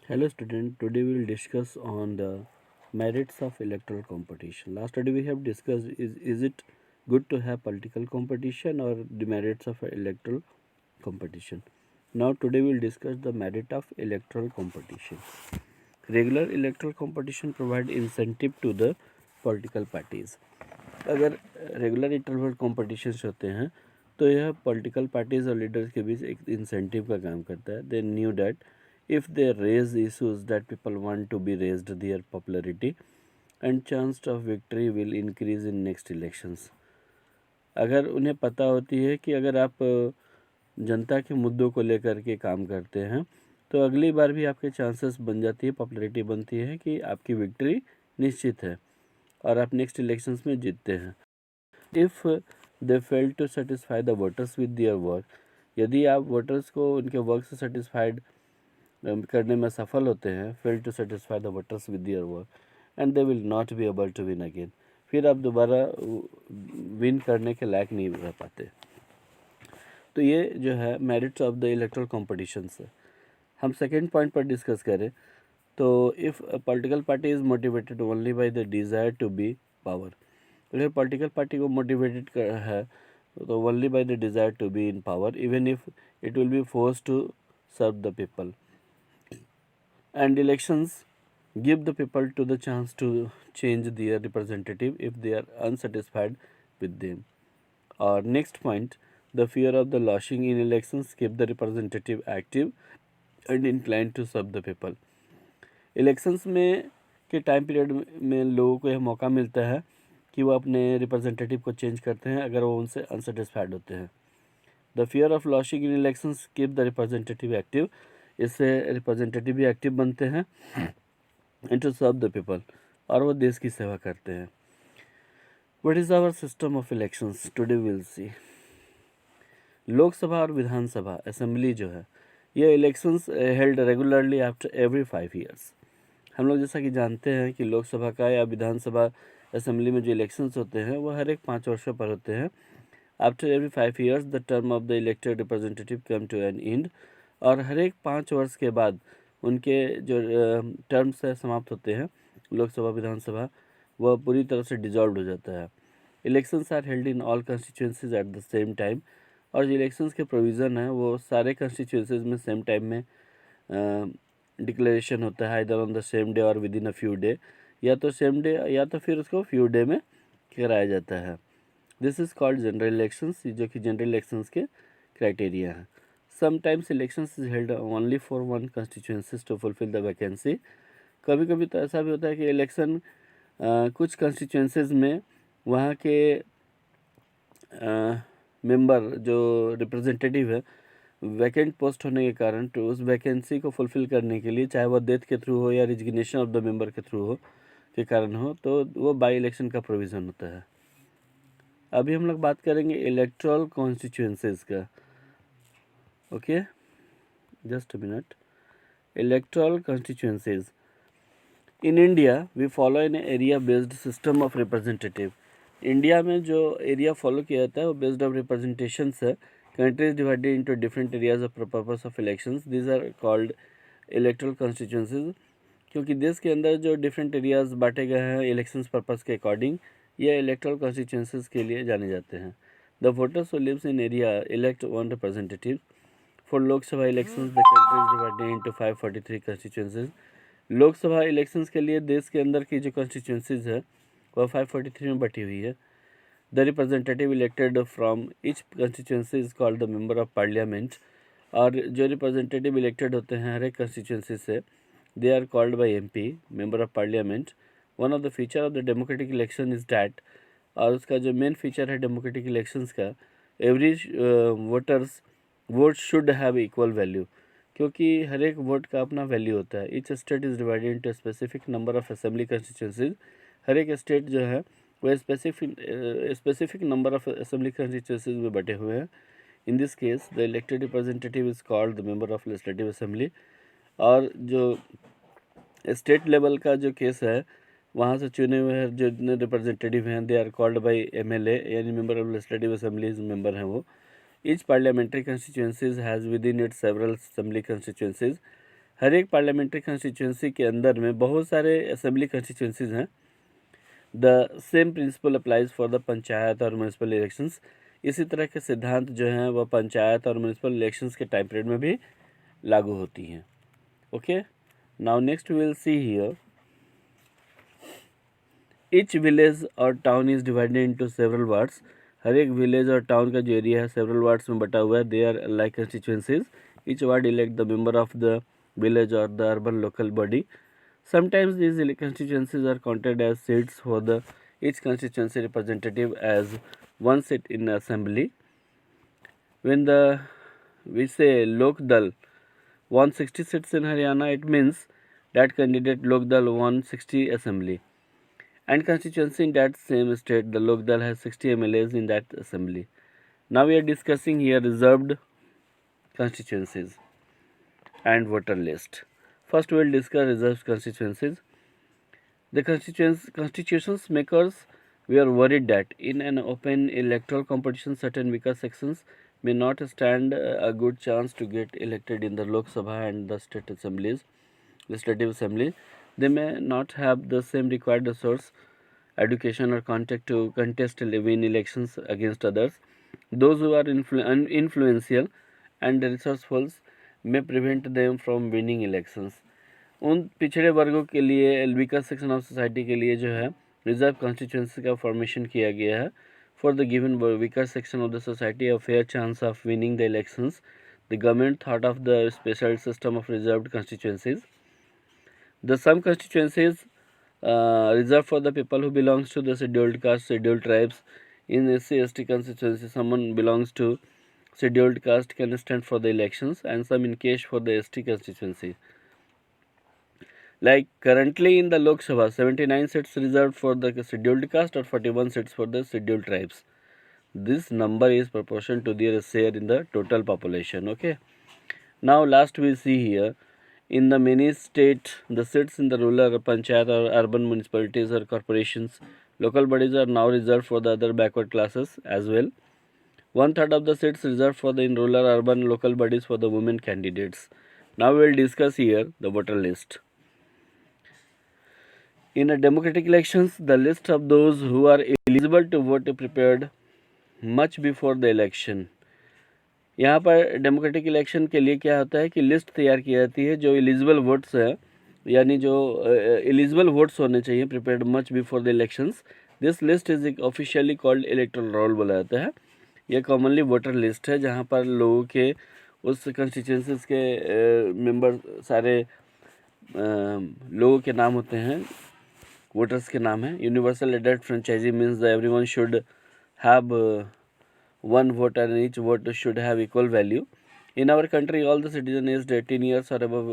Hello student, today we will discuss on the merits of electoral competition. Last study we have discussed is it good to have political competition or the merits of electoral competition. Now today we will discuss the merit of electoral competition. Regular electoral competition provide incentive to the political parties. अगर regular interval competitions होते हैं तो यह political parties और leaders के बीच एक incentive का काम करता है. They knew that if they raise issues that people want to be raised, their popularity and chance of victory will increase in next elections. अगर उन्हें पता होती है कि अगर आप जनता के मुद्दों को लेकर के काम करते हैं तो अगली बार भी आपके चांसेस बन जाती है, पॉपुलैरिटी बनती है कि आपकी विक्ट्री निश्चित है और आप नेक्स्ट इलेक्शंस में जीतते हैं. If they fail to satisfy the voters with their work, यदि आप वोटर्स को उनके वर्क से सेटिस्फाइड करने में सफल होते हैं, fail to satisfy the voters with their work and they will not be able to win again, फिर आप दोबारा विन करने के लायक नहीं रह पाते. तो ये जो है merits of the electoral competition है. हम सेकेंड पॉइंट पर डिस्कस करें तो if political party is motivated only by the desire to be power, अगर पॉलिटिकल पार्टी को मोटिवेटेड है तो only by the desire to be in power, even if it will be force to serve the people, and elections give the people to the chance to change their representative if they are unsatisfied with them. Or next point, the fear of the losing in elections keep the representative active and inclined to serve the people. Elections में के time period में लोगों को यह मौका मिलता है कि वो अपने रिप्रेजेंटेटिव को चेंज करते हैं अगर वो उनसे अनसेटिस्फाइड होते हैं. The fear of losing in elections keep the representative active, इससे रिप्रेजेंटेटिव भी एक्टिव बनते हैं and to serve the people, और वो देश की सेवा करते हैं. What is our system of elections today will see. Lok Sabha और विधानसभा असेंबली जो है ये elections held regularly after every 5 years. हम लोग जैसा कि जानते हैं कि लोकसभा का या विधानसभा असेंबली में जो इलेक्शंस होते हैं वो हर एक 5 वर्षों पर होते हैं. After every 5 years the term of the elected representative come to an end, और हर एक 5 वर्ष के बाद उनके जो टर्म्स है समाप्त होते हैं. लोकसभा विधानसभा वह पूरी तरह से डिजॉल्व हो जाता है. Elections are held in all constituencies at the same time, और जो इलेक्शंस के प्रोविज़न है वो सारे कंस्टिट्यूंसीज में सेम टाइम में डिक्लेरेशन होता है, इधर ऑन द सेम डे और with in a few day, या तो सेम डे या तो फिर उसको फ्यू डे में कराया जाता है. This is called general elections, जो कि जनरल इलेक्शंस के क्राइटेरिया हैं. Sometimes elections is held only for one constituencies to fulfil the vacancy. कभी कभी तो ऐसा भी होता है कि इलेक्शन कुछ कंस्टिट्यूंसीज में वहाँ के मेंबर जो रिप्रेजेंटेटिव है वैकेंट पोस्ट होने के कारण तो उस वैकेंसी को फुलफिल करने के लिए, चाहे वह डेथ के थ्रू हो या रिजिग्नेशन ऑफ द मेंबर के थ्रू हो के कारण हो, तो वो बाई इलेक्शन का प्रोविज़न होता है. अभी हम लोग बात करेंगे इलेक्टोरल कॉन्स्टिट्यूंसीज का. Okay, just a minute. Electoral constituencies in India we follow in area based system of representative. India में जो एरिया फॉलो किया जाता है वो बेस्ड ऑफ रिप्रेजेंटेशंस है. Country's divided into different areas of purpose of elections, these are called electoral constituencies. क्योंकि देश के अंदर जो डिफरेंट एरियाज बांटे गए हैं इलेक्शंस पर्पस के अकॉर्डिंग, ये इलेक्टोरल कॉन्स्टिट्यूंसीज के लिए जाने जाते हैं. The voters who lives in area elect one representative. For Lok Sabha elections the country is divided into 543 constituencies. Lok Sabha elections के लिए देश के अंदर की जो कॉन्स्टिट्यूंसीज है वह 543 में बटी हुई है. The representative elected from each constituency is called the member of parliament. और जो रिप्रेजेंटेटिव इलेक्टेड होते हैं हर एक कंस्टिट्यूंसी से, they are called by MP, member of parliament. One of the feature of the democratic election is that, और उसका जो main feature है डेमोक्रेटिक इलेक्शंस का, every voters vote should have equal value, क्योंकि हर एक वोट का अपना वैल्यू होता है. Each state is divided into specific number of assembly constituencies. हर एक स्टेट जो है वह specific number of assembly constituencies में बटे हुए हैं. In this case the elected representative is called the member of legislative assembly. और जो स्टेट लेवल का जो केस है वहाँ से चुने हुए जो रिप्रेजेंटेटिव हैं they are called by MLA, यानी member of legislative assemblies member हैं वो. Each parliamentary constituencies has within it several assembly constituencies. हर एक पार्लियामेंट्री कंस्टिट्यूंसी के अंदर में बहुत सारे असेंबली कंस्टिट्यूंसीज हैं। The same principle applies for the panchayat और म्यूनसिपल इलेक्शंस। इसी तरह के सिद्धांत जो हैं वह पंचायत और म्यूनसिपल इलेक्शंस के टाइम पीरियड में भी लागू होती हैं। Okay, now next we will see here each village और town is divided into several wards. हर एक विलेज और टाउन का जो एरिया है सेवरल वार्ड्स में बटा हुआ है। They are like constituencies. Each ward elect the member of the village or the urban local body. Sometimes these constituencies are counted as seats for the each constituency representative as one seat in assembly. When we say Lok Dal won 60 seats in Haryana, it means that candidate Lok Dal won 60 assembly. And constituency in that same state, the Lok Dal has 60 MLAs in that assembly. Now we are discussing here reserved constituencies and voter list. First we will discuss reserved constituencies. The constitutions makers were worried that in an open electoral competition certain weaker sections may not stand a good chance to get elected in the Lok Sabha and the state assemblies, legislative assemblies. They may not have the same required resource, education or contact to contest win elections against others. Those who are influential and resourceful may prevent them from winning elections. उन पिछड़े वर्गों के लिए weaker section of society के लिए जो है reserve constituency का फॉर्मेशन किया गया है। For the given weaker section of the society a fair chance of winning the elections the government thought of the special system of reserved constituencies. The some constituencies reserve for the people who belongs to the scheduled caste scheduled tribes. In SC/ST constituency someone belongs to scheduled caste can stand for the elections and some in case for the ST constituency. Like currently in the Lok Sabha, 79 seats reserved for the scheduled caste or 41 seats for the scheduled tribes. This number is proportional to their share in the total population. Okay. Now last we see here, in the many states, the seats in the rural panchayat or urban municipalities or corporations, local bodies are now reserved for the other backward classes as well. 1/3 of the seats reserved for the in rural urban local bodies for the women candidates. Now we will discuss here the voter list. In a democratic elections, the list of those who are eligible to vote is prepared much before the election. यहाँ पर democratic election के लिए क्या होता है कि list तैयार की जाती है जो एलिजिबल वोट्स है, यानी जो एलिजिबल वोट्स होने चाहिए, prepared much before the elections. This list is officially called electoral roll बोला जाता है. यह कॉमनली वोटर लिस्ट है जहाँ पर लोगों के उस कंस्टिट्यूंसीज के मेंबर सारे लोगों के नाम होते हैं, वोटर्स के नाम हैं. यूनिवर्सल एडेड franchise means everyone should have one vote and each vote should have equal value. In our country, all the citizens aged 18 years or above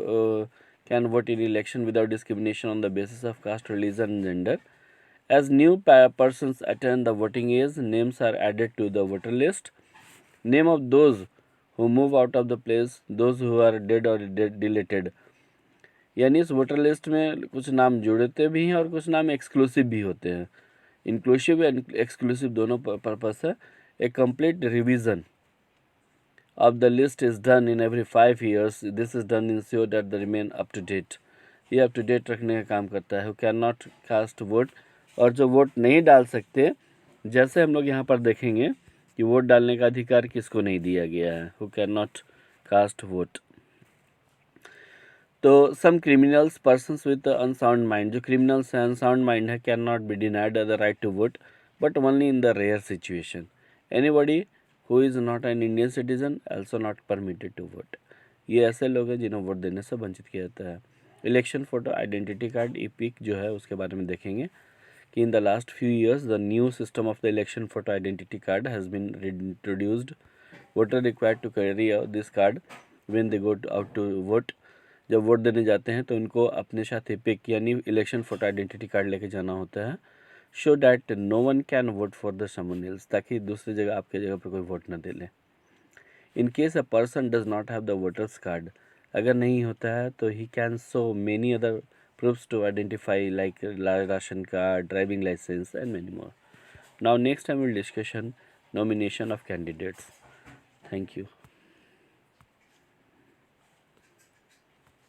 can vote in election without discrimination on the basis of caste, religion and gender. As new persons attain the voting age, names are added to the voter list. Name of those who move out of the place, those who are dead or deleted. यानी इस voter list में कुछ नाम जुड़ते भी हैं और कुछ नाम एक्सक्लूसिव भी होते हैं. इंक्लूसिव एंड एक्सक्लूसिव दोनों पर्पस है. A complete revision of the list is done in every 5 years. This is done to ensure that they remain up to date. ये up to date रखने का काम करता है. Who cannot cast vote, और जो वोट नहीं डाल सकते, जैसे हम लोग यहाँ पर देखेंगे कि वोट डालने का अधिकार किसको नहीं दिया गया है. Who cannot cast vote. तो some criminals, persons with unsound mind, जो criminals हैं, unsound mind है, cannot be denied the right to vote, but only in the rare situation. Anybody who is not an Indian citizen also not permitted to vote. ये ऐसे लोग हैं जिन्हें vote देने से वंचित किया जाता है. Election photo identity card EPIC जो है उसके बारे में देखेंगे कि in the last few years the new system of the election photo identity card has been introduced. Voter required to carry this card when they go out to vote. जब vote देने जाते हैं तो इनको अपने साथ EPIC यानी election photo identity card लेके जाना होता है. So that no one can vote for the someone else, ताकि दूसरी जगह आपके जगह पर कोई वोट न दे ले. In case a person does not have the voters card, अगर नहीं होता है तो he can show many other proofs to identify like ration card, driving licence and many more. Now next time will discussion nomination of candidates. Thank you.